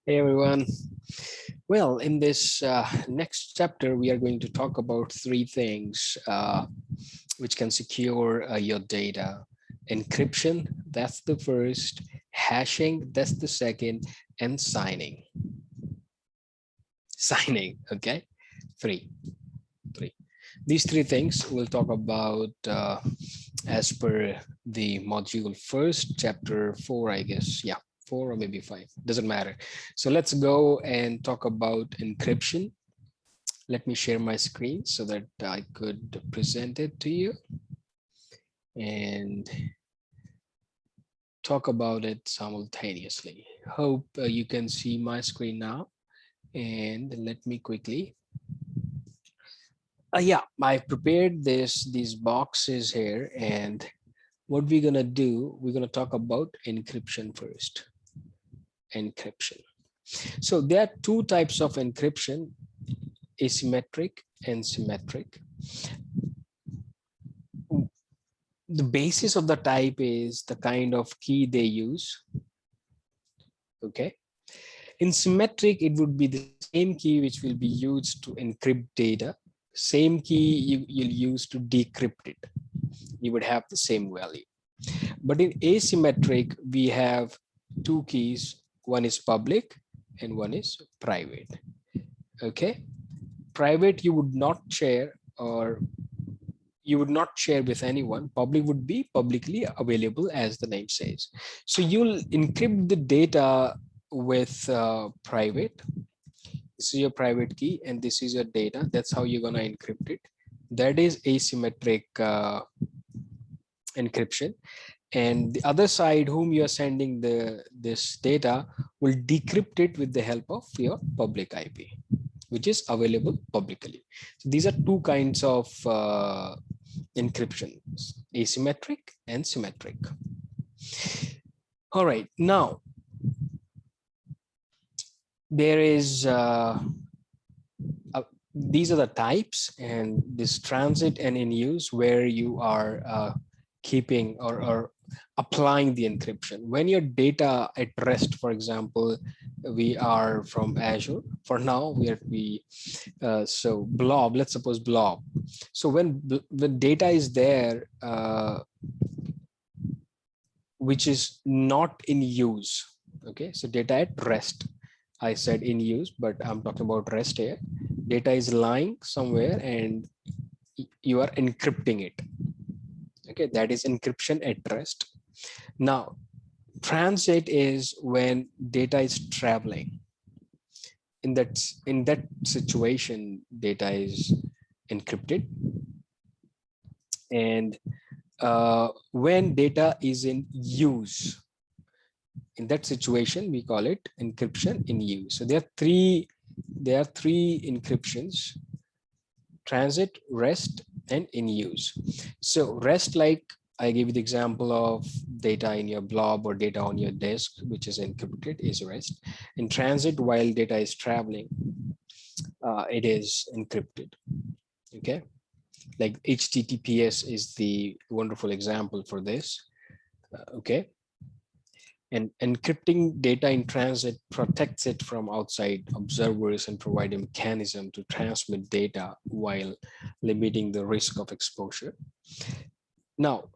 Hey everyone. Well, in this next chapter, we are going to talk about three things which can secure your data. Encryption, that's the first. Hashing, that's the second. And signing. Signing, okay? Three. These three things we'll talk about as per the module first, chapter 4, I guess. Yeah, 4 or maybe 5, doesn't matter. So let's go and talk about encryption. Let me share my screen so that I could present it to you and talk about it simultaneously. Hope you can see my screen now. And let me quickly. Yeah, I prepared these boxes here, and what we're gonna do, we're gonna talk about encryption first. Encryption. So there are two types of encryption, asymmetric and symmetric. The basis of the type is the kind of key they use. Okay. In symmetric, it would be the same key which will be used to encrypt data. Same key you'll use to decrypt it. You would have the same value. But in asymmetric, we have two keys. One is public and one is private. Okay. Private, you would not share, or you would not share with anyone. Public would be publicly available, as the name says. So you'll encrypt the data with private. This is your private key and this is your data. That's how you're going to encrypt it. That is asymmetric encryption. And the other side, whom you are sending this data, will decrypt it with the help of your public IP, which is available publicly. So these are two kinds of encryptions, asymmetric and symmetric. All right, now there is these are the types, and this transit and in use, where you are keeping or applying the encryption. When your data at rest, for example, we are from Azure. For now, so blob, let's suppose blob. So when data is there, which is not in use, okay, so data at rest, I said in use, but I'm talking about rest here. Data is lying somewhere and you are encrypting it. Okay, that is encryption at rest. Now, transit is when data is traveling. In that situation, data is encrypted. And when data is in use, in that situation, we call it encryption in use. So there are three encryptions: transit, rest, and in use. So rest, like I gave you the example of data in your blob or data on your disk, which is encrypted, is rest. In transit, while data is traveling, it is encrypted. Okay, like HTTPS is the wonderful example for this. Okay. And encrypting data in transit protects it from outside observers and provide a mechanism to transmit data while limiting the risk of exposure. Now,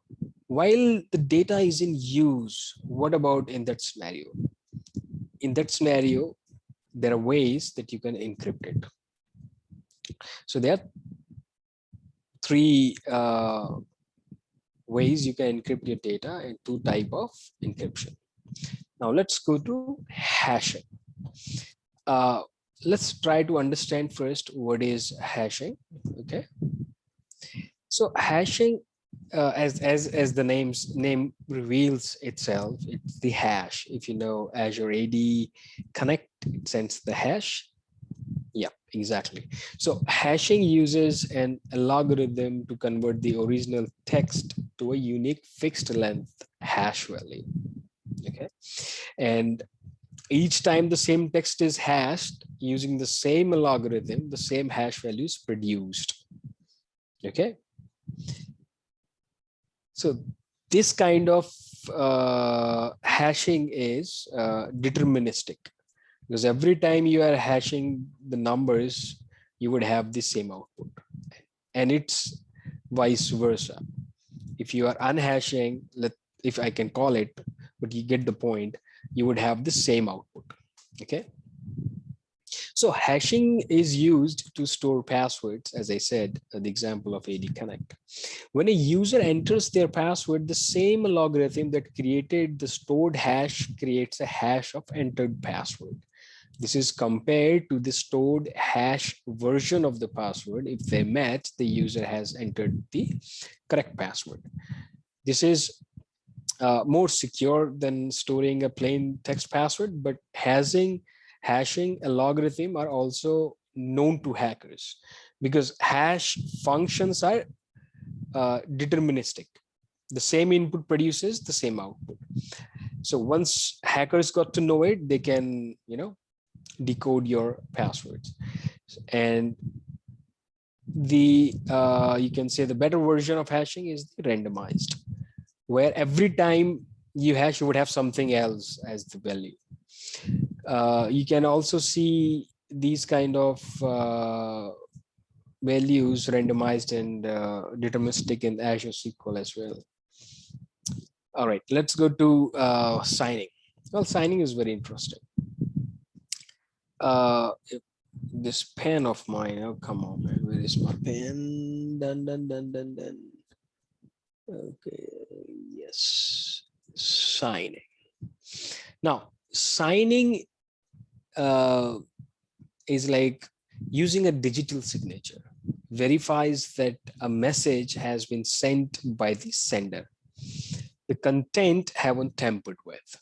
while the data is in use, what about in that scenario? In that scenario, there are ways that you can encrypt it. So there are three ways you can encrypt your data, and two types of encryption. Now let's go to hashing. Uh, let's try to understand first what is hashing. Okay, so hashing, as the name reveals itself, it's the hash. If you know Azure AD Connect, it sends the hash. Yeah, exactly. So hashing uses an algorithm to convert the original text to a unique fixed length hash value. Okay, and each time the same text is hashed using the same algorithm, the same hash value is produced. Okay, so this kind of hashing is deterministic. because every time you are hashing the numbers, you would have the same output, and it's vice versa. If you are unhashing, if I can call it, but you get the point, you would have the same output. Okay. So hashing is used to store passwords, as I said, the example of AD Connect. When a user enters their password, the same algorithm that created the stored hash creates a hash of entered password. This is compared to the stored hash version of the password. If they match, the user has entered the correct password. This is more secure than storing a plain text password, but hashing a logarithm are also known to hackers because hash functions are deterministic. The same input produces the same output. So once hackers got to know it, they can, decode your passwords. And the you can say the better version of hashing is the randomized, where every time you hash, you would have something else as the value. You can also see these kind of values randomized and deterministic in Azure SQL as well. All right, let's go to signing. Well, signing is very interesting. This pen of mine, oh come on, man, where is my pen? Dun, dun, dun, dun, dun. Okay, yes, signing. Now, signing is like using a digital signature, verifies that a message has been sent by the sender. The content haven't tampered with.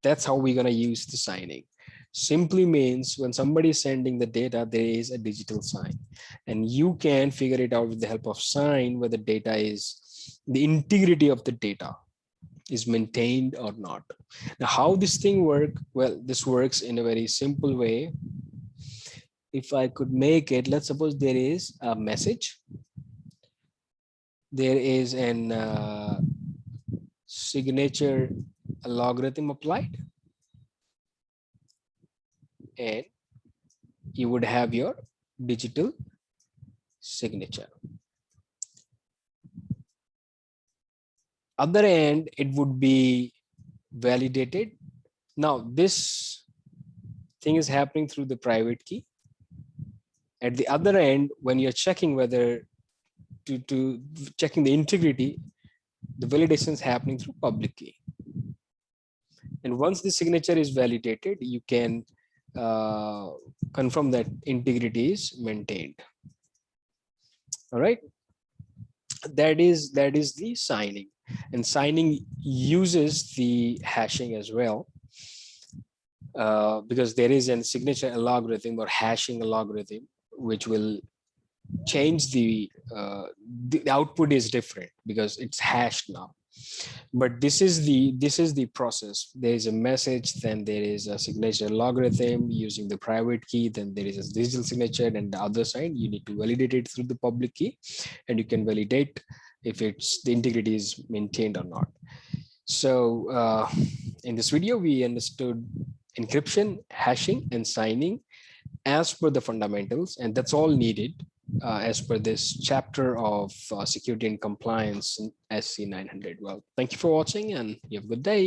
That's how we're going to use the signing. Simply means when somebody is sending the data, there is a digital sign, and you can figure it out with the help of sign whether data is, the integrity of the data is maintained or not. Now, how this thing work? Well, this works in a very simple way. If I could make it, let's suppose there is a message, there is an signature logarithm applied, and you would have your digital signature. Other end, it would be validated. Now, this thing is happening through the private key. At the other end, when you're checking whether to checking the integrity, the validation is happening through public key. And once the signature is validated, you can confirm that integrity is maintained. All right. That is the signing, and signing uses the hashing as well, because there is a signature algorithm or hashing algorithm which will change the output is different because it's hashed now. But this is the process. There is a message, then there is a signature logarithm using the private key, then there is a digital signature, and the other side you need to validate it through the public key, and you can validate if it's the integrity is maintained or not. So in this video we understood encryption, hashing, and signing as per the fundamentals, and that's all needed as per this chapter of security and compliance in SC-900. Well, thank you for watching, and you have a good day.